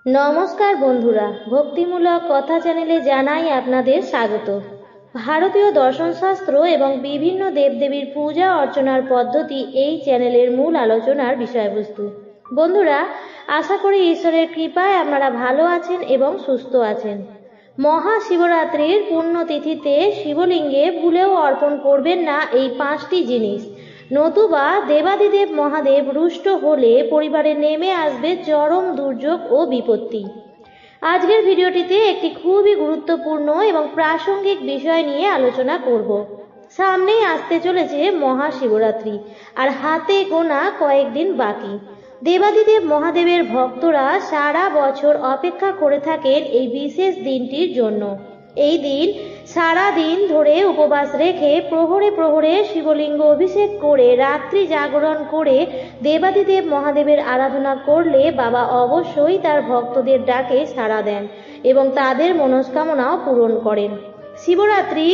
नमस्कार बंधुरा भक्तिमूलक कथा चैनेले जानाई आपनादेर स्वागत। भारतीय दर्शन शास्त्र एवं विभिन्न देवदेवीर पूजा अर्चनार पद्धति एई चैनेलेर मूल आलोचनार विषयबस्तु। बंधुरा आशा करी ईश्वरेर कृपाय आपनारा भालो आछेन एवं सुस्थ आछेन। महाशिवरात्रिर पुण्यतिथिते शिवलिंगे भूलेও अर्पण करबेन ना एई पाँचटी जिनिस, नतुबा देवादिदेव महादेव रुष्ट होले परिवारे नेमे आसबे चरम दुर्योग और विपत्ति। आजकेर भिडियोटिते एकटी खूबई गुरुत्वपूर्ण एवं प्रासंगिक विषय निये आलोचना करब। सामनेई आसते चलेछे महाशिवरात्रि और हाथे गोना कयेकदिन बाकी। देवादिदेव महादेवेर भक्तरा सारा बछर अपेक्षा करे थाकेन एई विशेष दिनटिर जन्य। এই দিন সারা দিন ধরে উপবাস রেখে প্রহরে প্রহরে শিবলিঙ্গ অভিষেক করে রাত্রি জাগরণ করে দেবাদিদেব মহাদেবের আরাধনা করলে বাবা অবশ্যই তার ভক্তদের ডাকে সাড়া দেন এবং তাদের মনস্কামনাও পূরণ করেন। শিবরাত্রি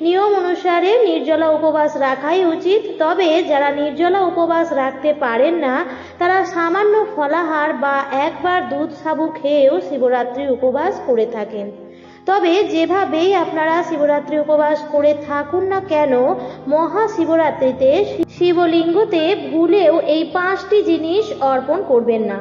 নিয়ম অনুসারে নির্জলা উপবাস রাখাই উচিত, তবে যারা নির্জলা উপবাস রাখতে পারেন না তারা সামান্য ফলাহার বা একবার দুধ সাবু খেয়েও শিবরাত্রি উপবাস করে থাকেন। তবে যেভাবেই আপনারা শিবরাত্রি উপবাস করে থাকুন না কেন, মহাশিবরাত্রিতে শিবলিঙ্গতে ভুলেও এই পাঁচটি জিনিস অর্পণ করবেন না।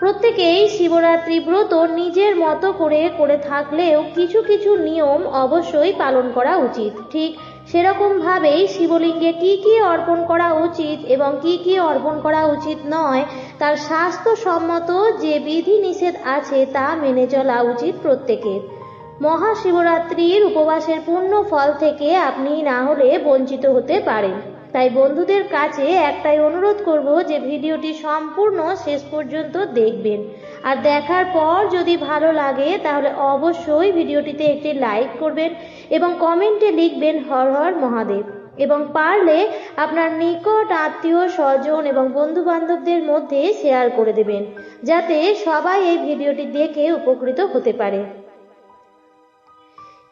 প্রত্যেকেই শিবরাত্রি ব্রত নিজের মতো করে থাকলেও কিছু কিছু নিয়ম অবশ্যই পালন করা উচিত। ঠিক সেরকম ভাবেই শিবলিঙ্গে কি কি অর্পণ করা উচিত এবং কি কি অর্পণ করা উচিত নয় তার স্বাস্থ্যসম্মত যে বিধি নিষেধ আছে তা মেনে চলা উচিত প্রত্যেকের। মহাশিবরাত্রির উপবাসের পূর্ণ ফল থেকে আপনি না হলে বঞ্চিত হতে পারেন। তাই বন্ধুদের কাছে একটাই অনুরোধ করব যে ভিডিওটি সম্পূর্ণ শেষ পর্যন্ত দেখবেন, আর দেখার পর যদি ভালো লাগে তাহলে অবশ্যই ভিডিওটিতে একটি লাইক করবেন এবং কমেন্টে লিখবেন হর হর মহাদেব, এবং পারলে আপনার নিকট আত্মীয় স্বজন এবং বন্ধু বান্ধবদের মধ্যে শেয়ার করে দেবেন যাতে সবাই এই ভিডিওটি দেখে উপকৃত হতে পারে।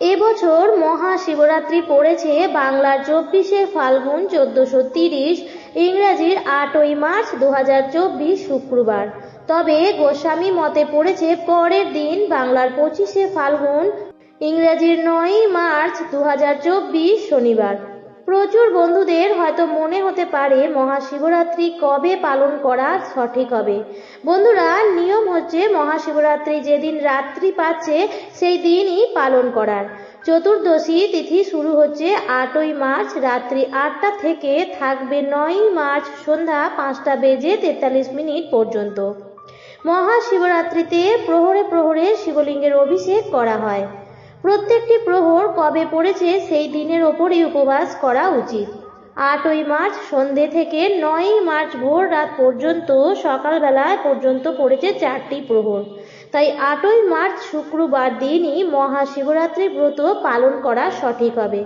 এবছর মহাশিবরাত্রি পড়েছে বাংলার 24শে ফাল্গুন 1430, ইংরাজির 8ই মার্চ 2024 শুক্রবার। তবে গোস্বামী মতে পড়েছে পরের দিন বাংলার 25শে ফাল্গুন, ইংরাজির 9ই মার্চ 2024 শনিবার। প্রচুর বন্ধুদের হয়তো মনে হতে পারে মহাশিবরাত্রি কবে পালন করা সঠিক হবে। বন্ধুরা, নিয়ম হচ্ছে মহাশিবরাত্রি যেদিন রাত্রি পাচ্ছে সেই দিনই পালন করার। চতুর্দশী তিথি শুরু হচ্ছে 8ই মার্চ রাত্রি 8টা থেকে থাকবে 9ই মার্চ সন্ধ্যা 5টা বেজে 43 মিনিট পর্যন্ত। মহাশিবরাত্রিতে প্রহরে প্রহরে শিবলিঙ্গের অভিষেক করা হয়। প্রত্যেকটি প্রহর কবে পড়েছে সেই দিনের ওপরই উপবাস করা উচিত। 8ই মার্চ সন্ধে থেকে 9ই মার্চ ভোর রাত পর্যন্ত সকালবেলায় পর্যন্ত পড়েছে 4টি প্রহর। তাই 8ই মার্চ শুক্রবার দিনই মহাশিবরাত্রি ব্রত পালন করা সঠিক হবে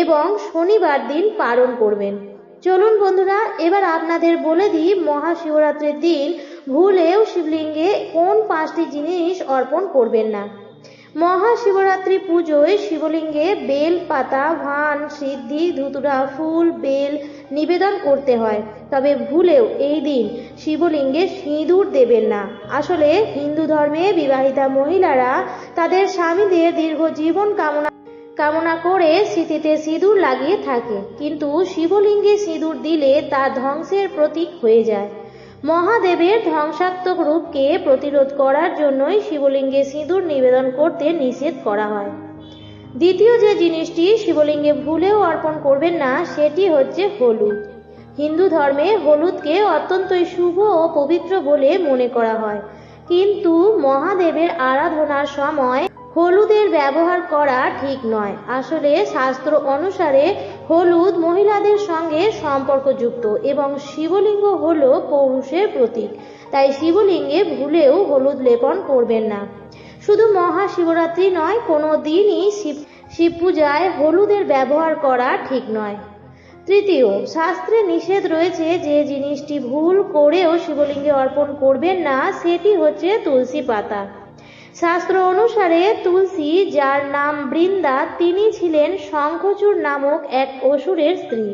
এবং শনিবার দিন পালন করবেন। চলুন বন্ধুরা, এবার আপনাদের বলে দিই মহাশিবরাত্রির দিন ভুলেও শিবলিঙ্গে কোন পাঁচটি জিনিস অর্পণ করবেন না। মহাশিবরাত্রি পুজোয় শিবলিঙ্গে বেল পাতা, ভান, সিদ্ধি, ধুতুরা, ফুল, বেল নিবেদন করতে হয়। তবে ভুলেও এই দিন শিবলিঙ্গে সিঁদুর দেবেন না। আসলে হিন্দু ধর্মে বিবাহিতা মহিলারা তাদের স্বামীদের দীর্ঘ জীবন কামনা করে স্মৃতিতে সিঁদুর লাগিয়ে থাকে, কিন্তু শিবলিঙ্গে সিঁদুর দিলে তা ধ্বংসের প্রতীক হয়ে যায়। মহাদেবের ধ্বংসাত্মক রূপকে প্রতিরোধ করার জন্যই শিবলিঙ্গে সিঁদুর নিবেদন করতে নিষেধ করা হয়। দ্বিতীয় যে জিনিসটি শিবলিঙ্গে ভুলেও অর্পণ করবেন না সেটি হচ্ছে হলুদ। হিন্দু ধর্মে হলুদকে অত্যন্তই শুভ ও পবিত্র বলে মনে করা হয়, কিন্তু মহাদেবের আরাধনার সময় হলুদের ব্যবহার করা ঠিক নয়। আসলে শাস্ত্র অনুসারে হলুদ মহিলাদের সঙ্গে সম্পর্কযুক্ত এবং শিবলিঙ্গ হলো পৌরুষের প্রতীক। তাই শিবলিঙ্গে ভুলেও হলুদ লেপন করবেন না। শুধু মহাশিবরাত্রি নয়, কোনো দিনই শিব পূজায় হলুদের ব্যবহার করা ঠিক নয়। তৃতীয়, শাস্ত্রে নিষেধ রয়েছে যে জিনিসটি ভুল করেও শিবলিঙ্গে অর্পণ করবেন না সেটি হচ্ছে তুলসী পাতা। শাস্ত্র অনুসারে তুলসী, যার নাম বৃন্দা, তিনি ছিলেন শঙ্খচূড় নামক এক অসুরের স্ত্রী।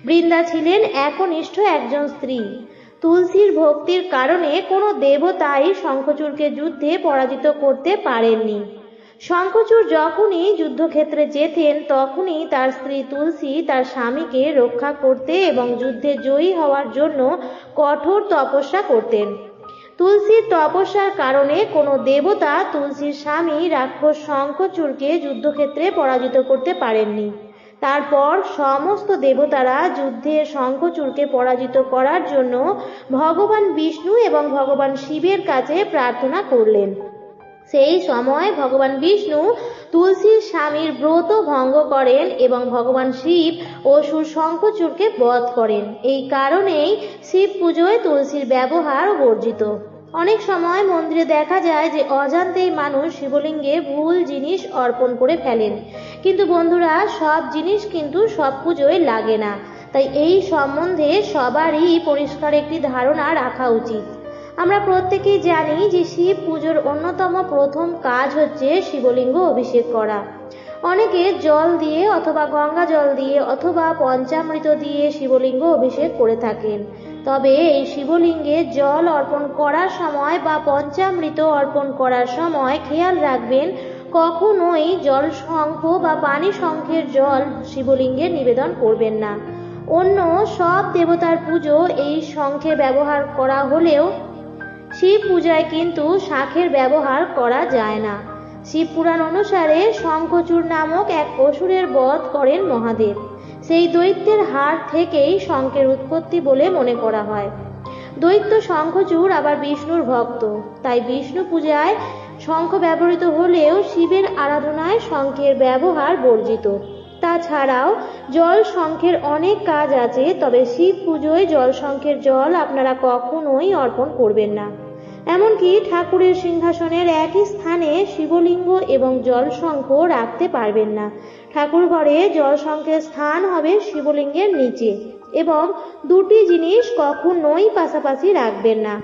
বৃন্দা ছিলেন একনিষ্ঠ একজন স্ত্রী। তুলসীর ভক্তির কারণে কোনো দেবতাই শঙ্খচূড়কে যুদ্ধে পরাজিত করতে পারেননি। শঙ্খচূড় যখনই যুদ্ধক্ষেত্রে যেতেন তখনই তার স্ত্রী তুলসী তার স্বামীকে রক্ষা করতে এবং যুদ্ধে জয়ী হওয়ার জন্য কঠোর তপস্যা করতেন। তুলসীর তপস্যার কারণে কোনো দেবতা তুলসীর স্বামী রাক্ষস শঙ্খচূড়কে যুদ্ধক্ষেত্রে পরাজিত করতে পারেননি। তারপর সমস্ত দেবতারা যুদ্ধে শঙ্খচূড়কে পরাজিত করার জন্য ভগবান বিষ্ণু এবং ভগবান শিবের কাছে প্রার্থনা করলেন। সেই সময় ভগবান বিষ্ণু তুলসীর স্বামীর ব্রত ভঙ্গ করেন এবং ভগবান শিব অসুর শঙ্খচূড়কে বধ করেন। এই কারণেই শিব পুজোয় তুলসীর ব্যবহার বর্জিত। অনেক সময় মন্দিরে দেখা যায় যে অজান্তেই মানুষ শিবলিঙ্গে ভুল জিনিস অর্পণ করে ফেলেন, কিন্তু বন্ধুরা সব জিনিস কিন্তু সব পুজোয় লাগে না। তাই এই সম্বন্ধে সবারই পরিষ্কার একটি ধারণা রাখা উচিত। আমরা প্রত্যেকেই জানি যে শিব পুজোর অন্যতম প্রথম কাজ হচ্ছে শিবলিঙ্গ অভিষেক করা। অনেকে জল দিয়ে অথবা গঙ্গা জল দিয়ে অথবা পঞ্চামৃত দিয়ে শিবলিঙ্গ অভিষেক করে থাকেন। তবে এই শিবলিঙ্গে জল অর্পণ করার সময় বা পঞ্চামৃত অর্পণ করার সময় খেয়াল রাখবেন কখনোই জল শঙ্খ বা পানি শঙ্খের জল শিবলিঙ্গে নিবেদন করবেন না। অন্য সব দেবতার পুজো এই শঙ্খের ব্যবহার করা হলেও শিব পূজায় কিন্তু শাঁখের ব্যবহার করা যায় না। শিব পুরাণ অনুসারে শঙ্খচূড় নামক এক অসুরের বধ করেন মহাদেব। সেই দৈত্যের হাড় থেকেই শঙ্খের উৎপত্তি বলে মনে করা হয়। দৈত্য শঙ্খচূড় আবার বিষ্ণুর ভক্ত, তাই বিষ্ণু পূজায় শঙ্খ ব্যবহৃত হলেও শিবের আরাধনায় শঙ্খের ব্যবহার বর্জিত। তাছাড়াও জল শঙ্খের অনেক কাজ আছে, তবে শিব পুজোয় জল শঙ্খের জল আপনারা কখনোই অর্পণ করবেন না। এমনকি ঠাকুরের সিংহাসনের একই স্থানে শিবলিঙ্গ এবং জল শঙ্খ রাখতে পারবেন না। ঠাকুর ঘরে জল শঙ্খের স্থান হবে শিবলিঙ্গের নিচে এবং দুটি জিনিস কখনোই পাশাপাশি রাখবেন না।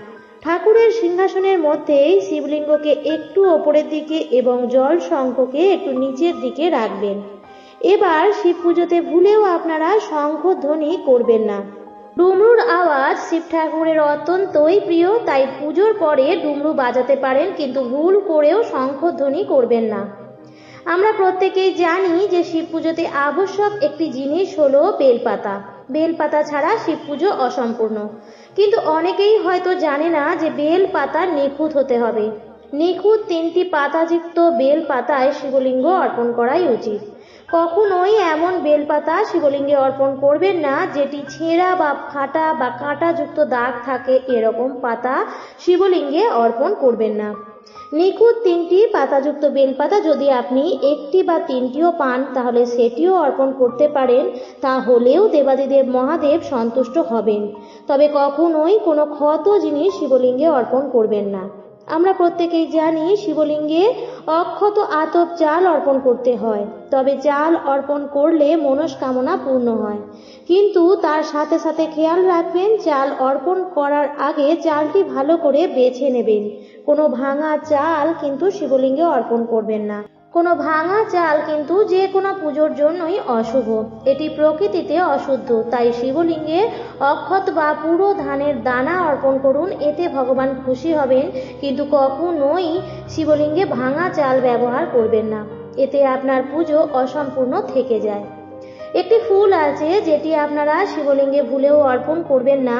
ঠাকুরের সিংহাসনের মধ্যেই শিবলিঙ্গকে একটু ওপরের দিকে এবং জল শঙ্খকে একটু নিচের দিকে রাখবেন। এবার শিব পুজোতে ভুলেও আপনারা শঙ্খধ্বনি করবেন না। ডুমরুর আওয়াজ শিব ঠাকুরের অত্যন্তই প্রিয়, তাই পুজোর পরে ডুমরু বাজাতে পারেন, কিন্তু ভুল করেও শঙ্খধ্বনি করবেন না। আমরা প্রত্যেকেই জানি যে শিব পুজোতে আবশ্যক একটি জিনিস হলো বেলপাতা। বেলপাতা ছাড়া শিব পুজো অসম্পূর্ণ। কিন্তু অনেকেই হয়তো জানে না যে বেলপাতা নিখুঁত হতে হবে। নিখুঁত 3টি পাতাযুক্ত বেলপাতায় শিবলিঙ্গ অর্পণ করাই উচিত। কখনোই এমন বেলপাতা শিবলিঙ্গে অর্পণ করবেন না যেটি ছেঁড়া বা ফাটা বা কাঁটাযুক্ত দাগ থাকে, এরকম পাতা শিবলিঙ্গে অর্পণ করবেন না। নিখুঁত 3টি পাতাযুক্ত বেলপাতা যদি আপনি 1টি বা 3টিও পান তাহলে সেটিও অর্পণ করতে পারেন, তাহলেও দেবাদিদেব মহাদেব সন্তুষ্ট হবেন। তবে কখনোই কোনো ক্ষত জিনিস শিবলিঙ্গে অর্পণ করবেন না। আমরা প্রত্যেকেই জানি শিবলিঙ্গে অক্ষত আতপ চাল অর্পণ করতে হয়, তবে চাল অর্পণ করলে মনস্কামনা পূর্ণ হয়। কিন্তু তার সাথে সাথে খেয়াল রাখবেন চাল অর্পণ করার আগে চালটি ভালো করে বেছে নেবেন। কোনো ভাঙা চাল কিন্তু শিবলিঙ্গে অর্পণ করবেন না। কোনো ভাঙা চাল কিন্তু যে কোনো পুজোর জন্যই অশুভ, এটি প্রকৃতিতে অশুদ্ধ। তাই শিবলিঙ্গে অক্ষত বা পুরো ধানের দানা অর্পণ করুন, এতে ভগবান খুশি হবেন। কিন্তু কখনোই শিবলিঙ্গে ভাঙা চাল ব্যবহার করবেন না, এতে আপনার পুজো অসম্পূর্ণ থেকে যায়। একটি ফুল আছে যেটি আপনারা শিবলিঙ্গে ভুলেও অর্পণ করবেন না।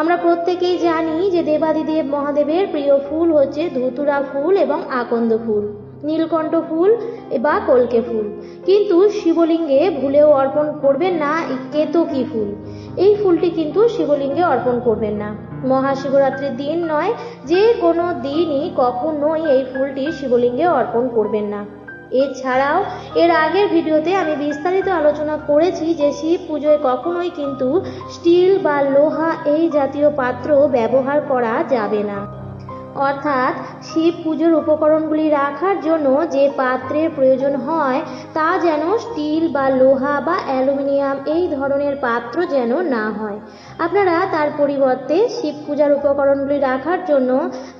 আমরা প্রত্যেকেই জানি যে দেবাদিদেব মহাদেবের প্রিয় ফুল হচ্ছে ধুতুরা ফুল এবং আকন্দ ফুল, নীলকণ্ঠ ফুল বা কলকে ফুল। কিন্তু শিবলিঙ্গে ভুলেও অর্পণ করবেন না কেতকী ফুল। এই ফুলটি কিন্তু শিবলিঙ্গে অর্পণ করবেন না। মহাশিবরাত্রির দিন নয়, যে কোনো দিনই কখনোই এই ফুলটি শিবলিঙ্গে অর্পণ করবেন না। এছাড়াও এর আগের ভিডিওতে আমি বিস্তারিত আলোচনা করেছি যে শিব পুজোয় কখনোই কিন্তু স্টিল বা লোহা এই জাতীয় পাত্র ব্যবহার করা যাবে না। অর্থাৎ শিব পুজোর উপকরণগুলি রাখার জন্য যে পাত্রের প্রয়োজন হয় তা যেন স্টিল বা লোহা বা অ্যালুমিনিয়াম এই ধরনের পাত্র যেন না হয়। আপনারা তার পরিবর্তে শিব পূজার উপকরণগুলি রাখার জন্য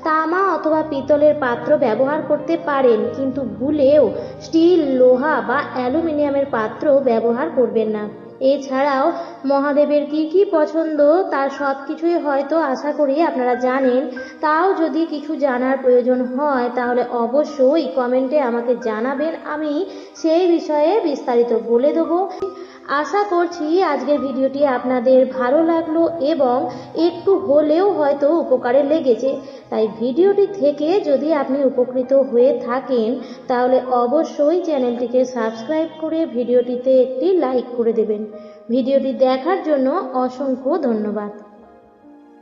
তামা অথবা পিতলের পাত্র ব্যবহার করতে পারেন, কিন্তু ভুলেও স্টিল, লোহা বা অ্যালুমিনিয়ামের পাত্র ব্যবহার করবেন না। এছাড়াও মহাদেবের কি কি পছন্দ তার সব কিছুই হয়তো আশা করি আপনারা জানেন। তাও যদি কিছু জানার প্রয়োজন হয় তাহলে অবশ্যই কমেন্টে আমাকে জানাবেন, আমি সেই বিষয়ে বিস্তারিত বলে দেবো। আশা করছি আজকের ভিডিওটি আপনাদের ভালো লাগলো এবং একটু হলেও হয়তো উপকারে লেগেছে। তাই ভিডিওটি থেকে যদি আপনি উপকৃত হয়ে থাকেন তাহলে অবশ্যই চ্যানেলটিকে সাবস্ক্রাইব করে ভিডিওটিতে একটি লাইক করে দেবেন। ভিডিওটি দেখার জন্য অসংখ্য ধন্যবাদ।